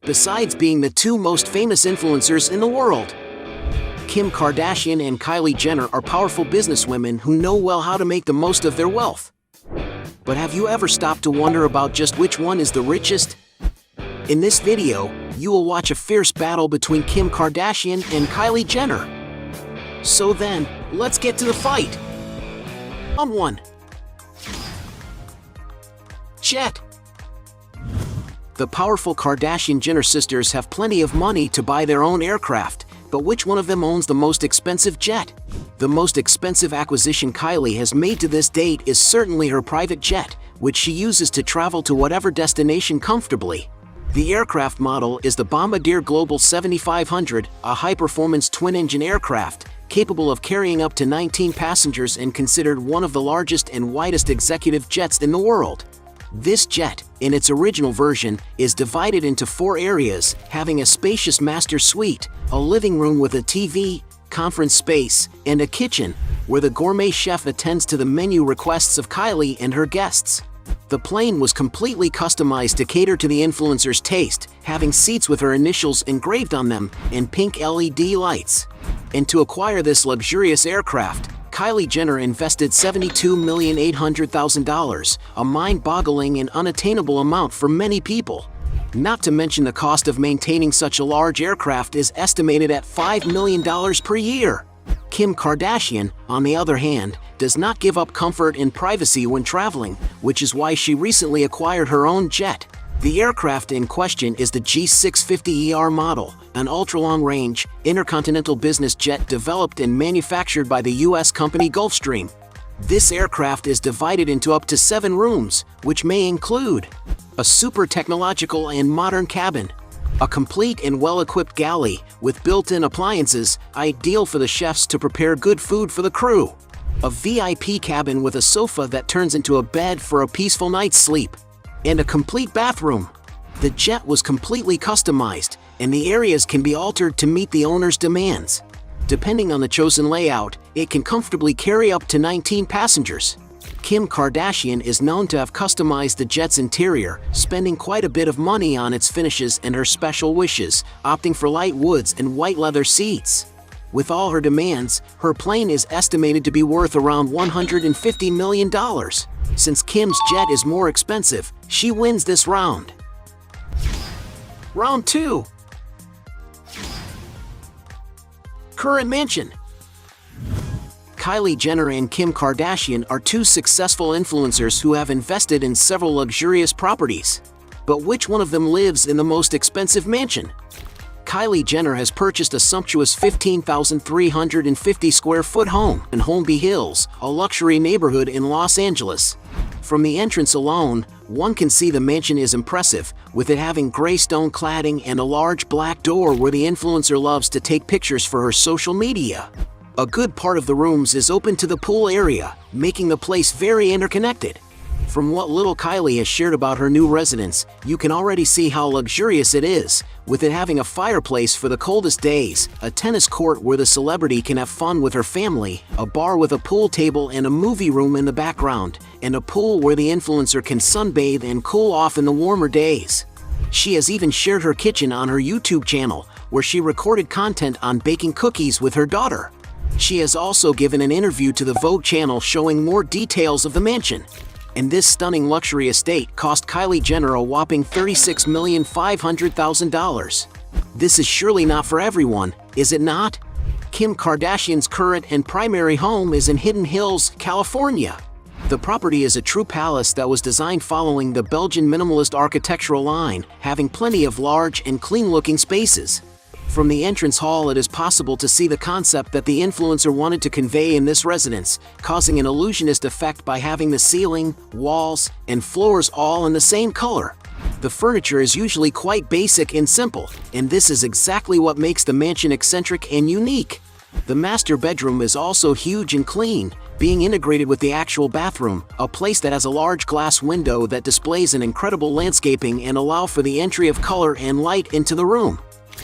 besides being the two most famous influencers in the world. Kim Kardashian and Kylie Jenner are powerful businesswomen who know well how to make the most of their wealth. But have you ever stopped to wonder about just which one is the richest? In this video, you will watch a fierce battle between Kim Kardashian and Kylie Jenner. So then, let's get to the fight. On 1. Jet. The powerful Kardashian-Jenner sisters have plenty of money to buy their own aircraft, but which one of them owns the most expensive jet? The most expensive acquisition Kylie has made to this date is certainly her private jet, which she uses to travel to whatever destination comfortably. The aircraft model is the Bombardier Global 7500, a high-performance twin-engine aircraft, capable of carrying up to 19 passengers and considered one of the largest and widest executive jets in the world. This jet, in its original version, is divided into 4 areas, having a spacious master suite, a living room with a TV, conference space, and a kitchen, where the gourmet chef attends to the menu requests of Kylie and her guests. The plane was completely customized to cater to the influencer's taste, having seats with her initials engraved on them and pink LED lights. And to acquire this luxurious aircraft, Kylie Jenner invested $72,800,000, a mind-boggling and unattainable amount for many people. Not to mention the cost of maintaining such a large aircraft is estimated at $5 million per year. Kim Kardashian, on the other hand, does not give up comfort and privacy when traveling, which is why she recently acquired her own jet. The aircraft in question is the G650ER model, an ultra-long-range, intercontinental business jet developed and manufactured by the U.S. company Gulfstream. This aircraft is divided into up to 7 rooms, which may include a super technological and modern cabin, a complete and well-equipped galley with built-in appliances, ideal for the chefs to prepare good food for the crew, a VIP cabin with a sofa that turns into a bed for a peaceful night's sleep, and a complete bathroom. The jet was completely customized, and the areas can be altered to meet the owner's demands. Depending on the chosen layout, it can comfortably carry up to 19 passengers. Kim Kardashian is known to have customized the jet's interior, spending quite a bit of money on its finishes and her special wishes, opting for light woods and white leather seats. With all her demands, her plane is estimated to be worth around $150 million. Since Kim's jet is more expensive, she wins this round. Round 2. Current mansion. Kylie Jenner and Kim Kardashian are two successful influencers who have invested in several luxurious properties. But which one of them lives in the most expensive mansion? Kylie Jenner has purchased a sumptuous 15,350 square foot home in Holmby Hills, a luxury neighborhood in Los Angeles. From the entrance alone, one can see the mansion is impressive, with it having gray stone cladding and a large black door where the influencer loves to take pictures for her social media. A good part of the rooms is open to the pool area, making the place very interconnected. From what little Kylie has shared about her new residence, you can already see how luxurious it is, with it having a fireplace for the coldest days, a tennis court where the celebrity can have fun with her family, a bar with a pool table and a movie room in the background, and a pool where the influencer can sunbathe and cool off in the warmer days. She has even shared her kitchen on her YouTube channel, where she recorded content on baking cookies with her daughter. She has also given an interview to the Vogue channel showing more details of the mansion. And this stunning luxury estate cost Kylie Jenner a whopping $36,500,000. This is surely not for everyone, is it not? Kim Kardashian's current and primary home is in Hidden Hills, California. The property is a true palace that was designed following the Belgian minimalist architectural line, having plenty of large and clean-looking spaces. From the entrance hall, it is possible to see the concept that the influencer wanted to convey in this residence, causing an illusionist effect by having the ceiling, walls, and floors all in the same color. The furniture is usually quite basic and simple, and this is exactly what makes the mansion eccentric and unique. The master bedroom is also huge and clean, being integrated with the actual bathroom, a place that has a large glass window that displays an incredible landscaping and allow for the entry of color and light into the room.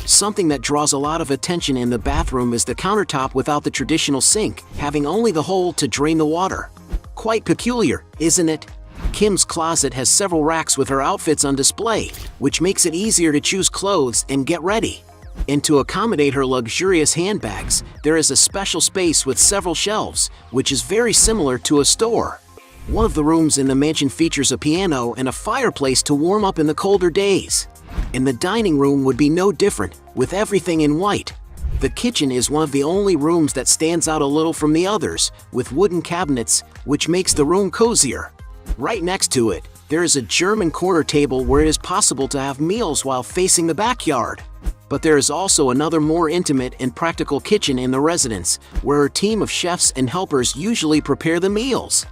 Something that draws a lot of attention in the bathroom is the countertop without the traditional sink, having only the hole to drain the water. Quite peculiar, isn't it? Kim's closet has several racks with her outfits on display, which makes it easier to choose clothes and get ready. And to accommodate her luxurious handbags, there is a special space with several shelves, which is very similar to a store. One of the rooms in the mansion features a piano and a fireplace to warm up in the colder days. And the dining room would be no different, with everything in white. The kitchen is one of the only rooms that stands out a little from the others, with wooden cabinets, which makes the room cozier. Right next to it, there is a German corner table where it is possible to have meals while facing the backyard. But there is also another more intimate and practical kitchen in the residence, where her team of chefs and helpers usually prepare the meals.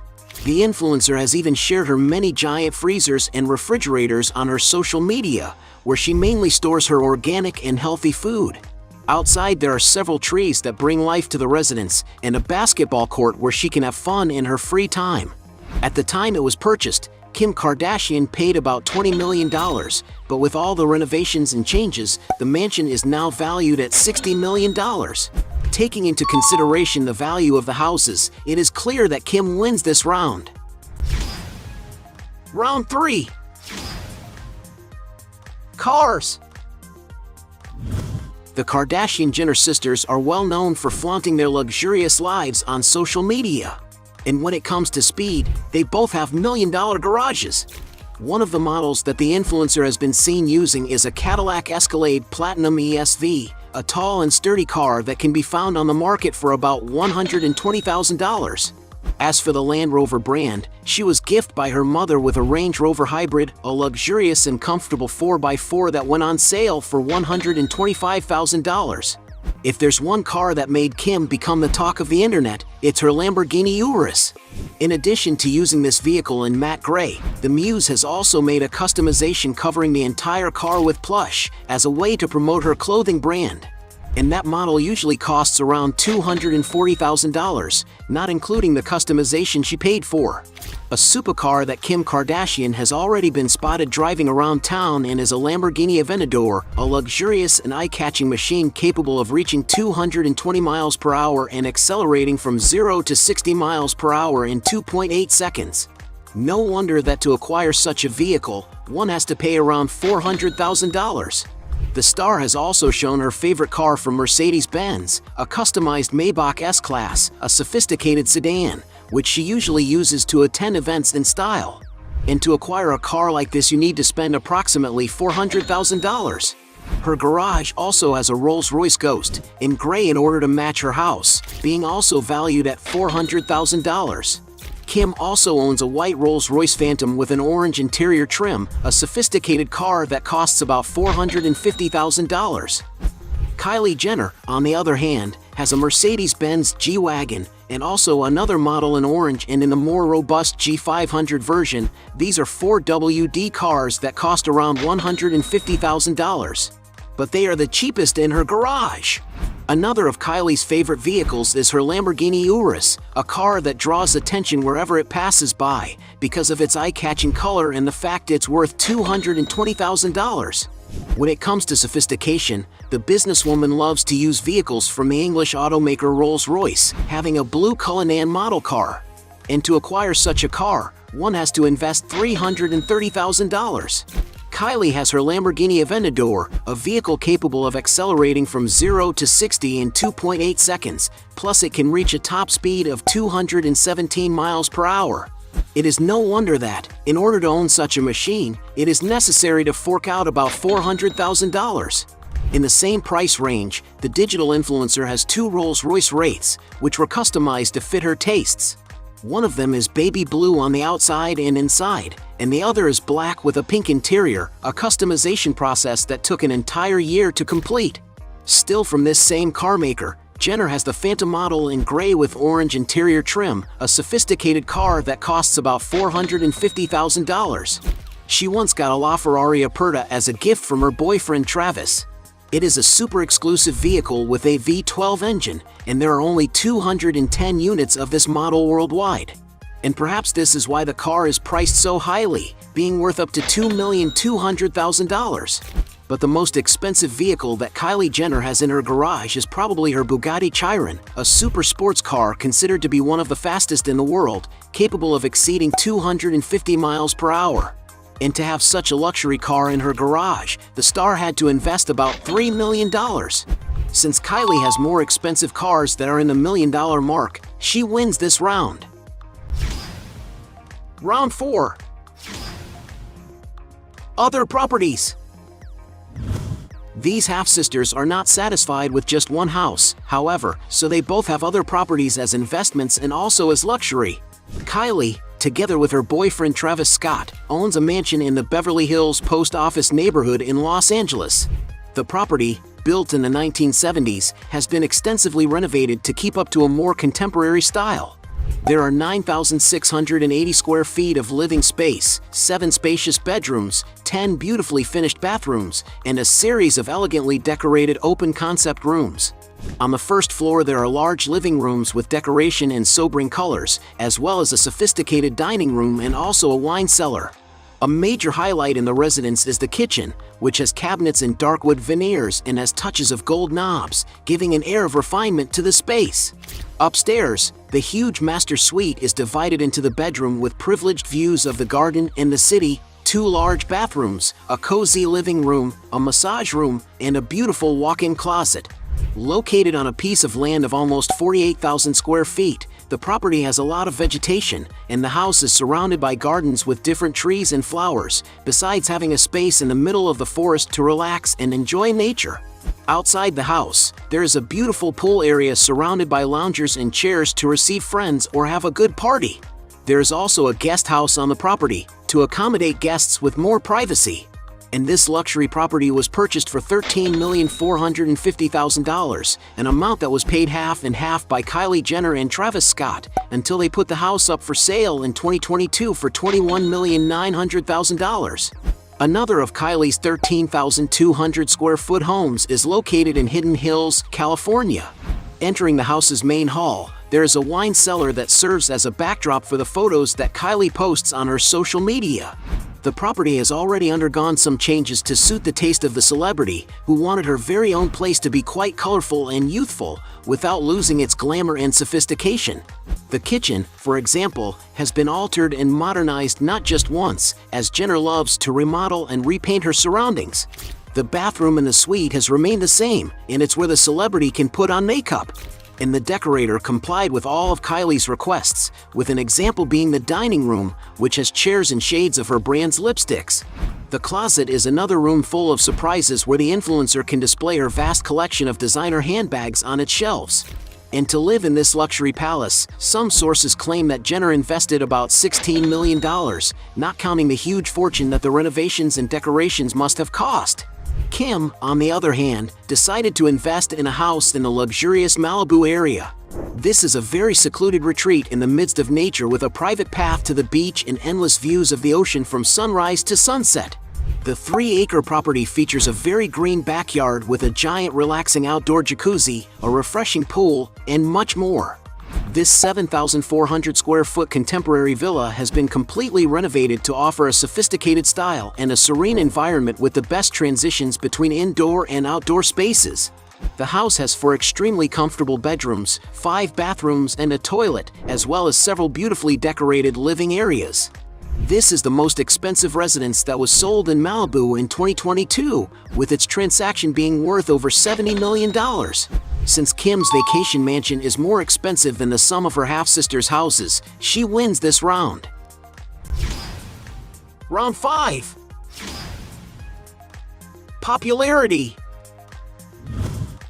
The influencer has even shared her many giant freezers and refrigerators on her social media, where she mainly stores her organic and healthy food. Outside there are several trees that bring life to the residence, and a basketball court where she can have fun in her free time. At the time it was purchased, Kim Kardashian paid about $20 million, but with all the renovations and changes, the mansion is now valued at $60 million. Taking into consideration the value of the houses, it is clear that Kim wins this round. Round 3. Cars. The Kardashian-Jenner sisters are well known for flaunting their luxurious lives on social media. And when it comes to speed, they both have million-dollar garages. One of the models that the influencer has been seen using is a Cadillac Escalade Platinum ESV, a tall and sturdy car that can be found on the market for about $120,000. As for the Land Rover brand, she was gifted by her mother with a Range Rover Hybrid, a luxurious and comfortable 4x4 that went on sale for $125,000. If there's one car that made Kim become the talk of the internet, it's her Lamborghini Urus. In addition to using this vehicle in matte gray, the Muse has also made a customization covering the entire car with plush, as a way to promote her clothing brand. And that model usually costs around $240,000, not including the customization she paid for. A supercar that Kim Kardashian has already been spotted driving around town in is a Lamborghini Aventador, a luxurious and eye-catching machine capable of reaching 220 miles per hour and accelerating from 0 to 60 miles per hour in 2.8 seconds. No wonder that to acquire such a vehicle, one has to pay around $400,000. The star has also shown her favorite car from Mercedes-Benz, a customized Maybach S-Class, a sophisticated sedan, which she usually uses to attend events in style. And to acquire a car like this you need to spend approximately $400,000. Her garage also has a Rolls-Royce Ghost, in gray in order to match her house, being also valued at $400,000. Kim also owns a white Rolls-Royce Phantom with an orange interior trim, a sophisticated car that costs about $450,000. Kylie Jenner, on the other hand, has a Mercedes-Benz G-Wagon, and also another model in orange and in the more robust G500 version. These are 4WD cars that cost around $150,000. But they are the cheapest in her garage. Another of Kylie's favorite vehicles is her Lamborghini Urus, a car that draws attention wherever it passes by, because of its eye-catching color and the fact it's worth $220,000. When it comes to sophistication, the businesswoman loves to use vehicles from the English automaker Rolls-Royce, having a blue Cullinan model car. And to acquire such a car, one has to invest $330,000. Kylie has her Lamborghini Aventador, a vehicle capable of accelerating from 0 to 60 in 2.8 seconds, plus it can reach a top speed of 217 miles per hour. It is no wonder that, in order to own such a machine, it is necessary to fork out about $400,000. In the same price range, the digital influencer has two Rolls-Royce Wraiths, which were customized to fit her tastes. One of them is baby blue on the outside and inside, and the other is black with a pink interior, a customization process that took an entire year to complete. Still from this same car maker, Jenner has the Phantom model in gray with orange interior trim, a sophisticated car that costs about $450,000. She once got a LaFerrari Aperta as a gift from her boyfriend Travis. It is a super exclusive vehicle with a V12 engine, and there are only 210 units of this model worldwide. And perhaps this is why the car is priced so highly, being worth up to $2,200,000. But the most expensive vehicle that Kylie Jenner has in her garage is probably her Bugatti Chiron, a super sports car considered to be one of the fastest in the world, capable of exceeding 250 miles per hour. And to have such a luxury car in her garage, the star had to invest about $3 million. Since Kylie has more expensive cars that are in the $1 million mark, she wins this round. Round 4. Other properties. These half-sisters are not satisfied with just one house, however, so they both have other properties as investments and also as luxury. Kylie, together with her boyfriend Travis Scott, owns a mansion in the Beverly Hills Post Office neighborhood in Los Angeles. The property, built in the 1970s, has been extensively renovated to keep up to a more contemporary style. There are 9,680 square feet of living space, 7 spacious bedrooms, 10 beautifully finished bathrooms, and a series of elegantly decorated open-concept rooms. On the first floor there are large living rooms with decoration in sobering colors, as well as a sophisticated dining room and also a wine cellar. A major highlight in the residence is the kitchen, which has cabinets in dark wood veneers and has touches of gold knobs, giving an air of refinement to the space. Upstairs, the huge master suite is divided into the bedroom with privileged views of the garden and the city, 2 large bathrooms, a cozy living room, a massage room, and a beautiful walk-in closet. Located on a piece of land of almost 48,000 square feet, the property has a lot of vegetation, and the house is surrounded by gardens with different trees and flowers, besides having a space in the middle of the forest to relax and enjoy nature. Outside the house, there is a beautiful pool area surrounded by loungers and chairs to receive friends or have a good party. There is also a guest house on the property, to accommodate guests with more privacy. And this luxury property was purchased for $13,450,000, an amount that was paid half and half by Kylie Jenner and Travis Scott, until they put the house up for sale in 2022 for $21,900,000. Another of Kylie's 13,200 square foot homes is located in Hidden Hills, California. Entering the house's main hall, there is a wine cellar that serves as a backdrop for the photos that Kylie posts on her social media. The property has already undergone some changes to suit the taste of the celebrity, who wanted her very own place to be quite colorful and youthful, without losing its glamour and sophistication. The kitchen, for example, has been altered and modernized not just once, as Jenner loves to remodel and repaint her surroundings. The bathroom in the suite has remained the same, and it's where the celebrity can put on makeup. And the decorator complied with all of Kylie's requests, with an example being the dining room, which has chairs and shades of her brand's lipsticks. The closet is another room full of surprises where the influencer can display her vast collection of designer handbags on its shelves. And to live in this luxury palace, some sources claim that Jenner invested about $16 million, not counting the huge fortune that the renovations and decorations must have cost. Kim, on the other hand, decided to invest in a house in the luxurious Malibu area. This is a very secluded retreat in the midst of nature with a private path to the beach and endless views of the ocean from sunrise to sunset. The 3-acre property features a very green backyard with a giant relaxing outdoor jacuzzi, a refreshing pool, and much more. This 7,400 square foot contemporary villa has been completely renovated to offer a sophisticated style and a serene environment with the best transitions between indoor and outdoor spaces. The house has 4 extremely comfortable bedrooms, 5 bathrooms, and a toilet, as well as several beautifully decorated living areas. This is the most expensive residence that was sold in Malibu in 2022, with its transaction being worth over $70 million. Since Kim's vacation mansion is more expensive than the sum of her half-sister's houses, she wins this round. Round 5. Popularity.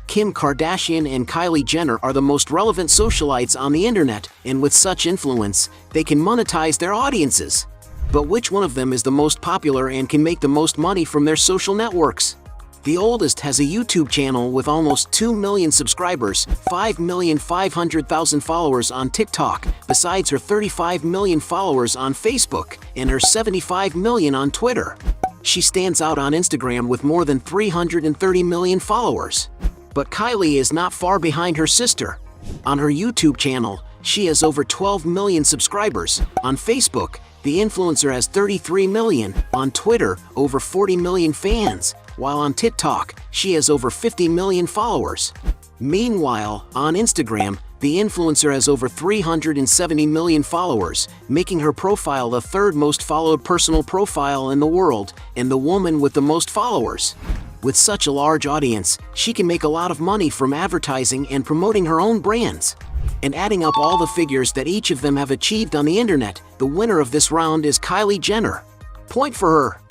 Kim Kardashian and Kylie Jenner are the most relevant socialites on the internet, and with such influence, they can monetize their audiences. But which one of them is the most popular and can make the most money from their social networks? The oldest has a YouTube channel with almost 2 million subscribers, 5,500,000 followers on TikTok, besides her 35 million followers on Facebook, and her 75 million on Twitter. She stands out on Instagram with more than 330 million followers. But Kylie is not far behind her sister. On her YouTube channel, she has over 12 million subscribers. On Facebook, the influencer has 33 million, on Twitter, over 40 million fans, while on TikTok, she has over 50 million followers. Meanwhile, on Instagram, the influencer has over 370 million followers, making her profile the third most followed personal profile in the world and the woman with the most followers. With such a large audience, she can make a lot of money from advertising and promoting her own brands. And adding up all the figures that each of them have achieved on the internet, the winner of this round is Kylie Jenner. Point for her.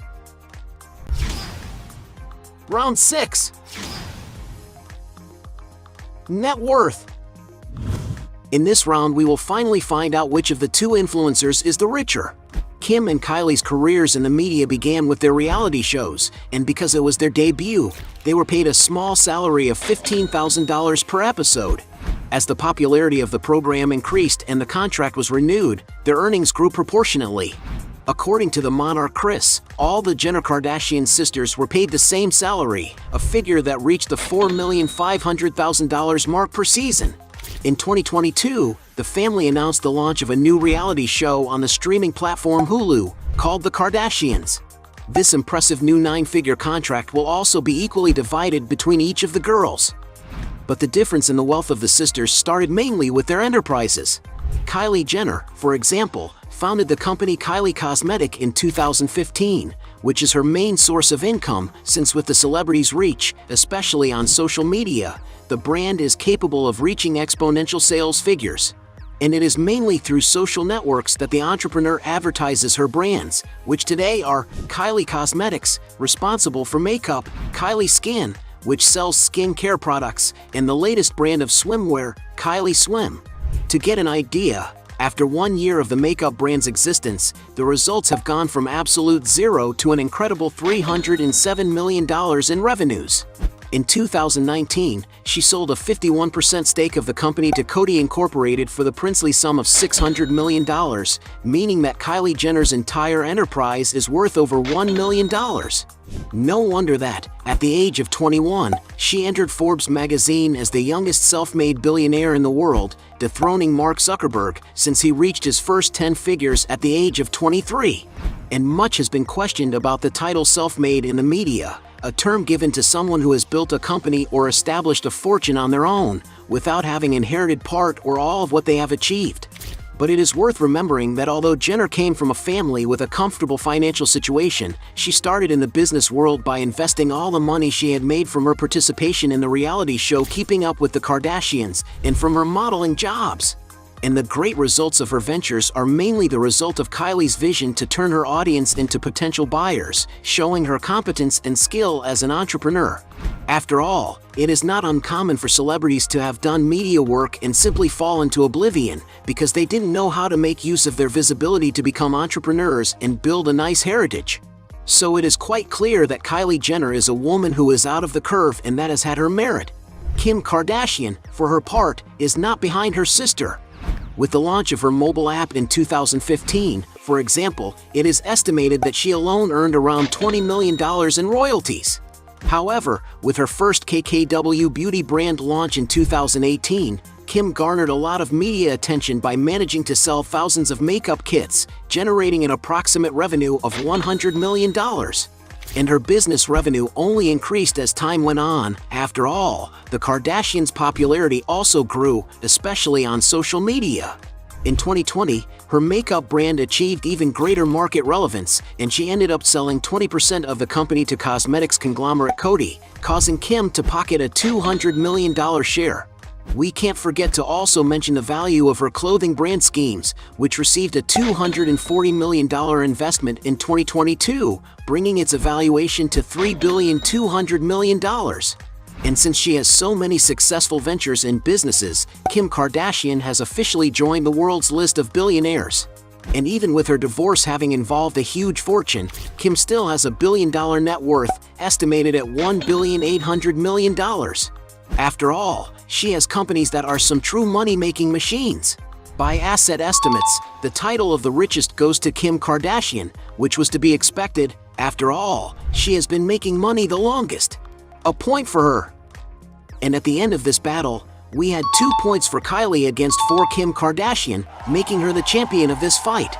Round 6. Net worth. In this round, we will finally find out which of the two influencers is the richer. Kim and Kylie's careers in the media began with their reality shows, and because it was their debut, they were paid a small salary of $15,000 per episode. As the popularity of the program increased and the contract was renewed, their earnings grew proportionately. According to the Monarch Chris, all the Jenner Kardashian sisters were paid the same salary, a figure that reached the $4,500,000 mark per season. In 2022, the family announced the launch of a new reality show on the streaming platform Hulu, called The Kardashians. This impressive new 9-figure contract will also be equally divided between each of the girls. But the difference in the wealth of the sisters started mainly with their enterprises. Kylie Jenner, for example, founded the company Kylie Cosmetic in 2015, which is her main source of income since with the celebrity's reach, especially on social media, the brand is capable of reaching exponential sales figures. And it is mainly through social networks that the entrepreneur advertises her brands, which today are Kylie Cosmetics, responsible for makeup, Kylie Skin, which sells skincare products, and the latest brand of swimwear, Kylie Swim. To get an idea, after 1 year of the makeup brand's existence, the results have gone from absolute zero to an incredible $307 million in revenues. In 2019, she sold a 51% stake of the company to Coty Incorporated for the princely sum of $600 million, meaning that Kylie Jenner's entire enterprise is worth over $1 million. No wonder that, at the age of 21, she entered Forbes magazine as the youngest self-made billionaire in the world, dethroning Mark Zuckerberg since he reached his first 10 figures at the age of 23. And much has been questioned about the title self-made in the media, a term given to someone who has built a company or established a fortune on their own, without having inherited part or all of what they have achieved. But it is worth remembering that although Jenner came from a family with a comfortable financial situation, she started in the business world by investing all the money she had made from her participation in the reality show Keeping Up with the Kardashians and from her modeling jobs. And the great results of her ventures are mainly the result of Kylie's vision to turn her audience into potential buyers, showing her competence and skill as an entrepreneur. After all, it is not uncommon for celebrities to have done media work and simply fall into oblivion because they didn't know how to make use of their visibility to become entrepreneurs and build a nice heritage. So it is quite clear that Kylie Jenner is a woman who is out of the curve and that has had her merit. Kim Kardashian, for her part, is not behind her sister. With the launch of her mobile app in 2015, for example, it is estimated that she alone earned around $20 million in royalties. However, with her first KKW beauty brand launch in 2018, Kim garnered a lot of media attention by managing to sell thousands of makeup kits, generating an approximate revenue of $100 million. And her business revenue only increased as time went on. After all, the Kardashians' popularity also grew, especially on social media. In 2020, her makeup brand achieved even greater market relevance, and she ended up selling 20% of the company to cosmetics conglomerate Coty, causing Kim to pocket a $200 million share. We can't forget to also mention the value of her clothing brand Schemes, which received a $240 million investment in 2022, bringing its evaluation to $3.2 billion. And since she has so many successful ventures and businesses, Kim Kardashian has officially joined the world's list of billionaires. And even with her divorce having involved a huge fortune, Kim still has a billion-dollar net worth, estimated at $1.8 billion. After all, she has companies that are some true money-making machines. By asset estimates, the title of the richest goes to Kim Kardashian, which was to be expected. After all, she has been making money the longest. A point for her. And at the end of this battle, we had 2 points for Kylie against 4 Kim Kardashian, making her the champion of this fight.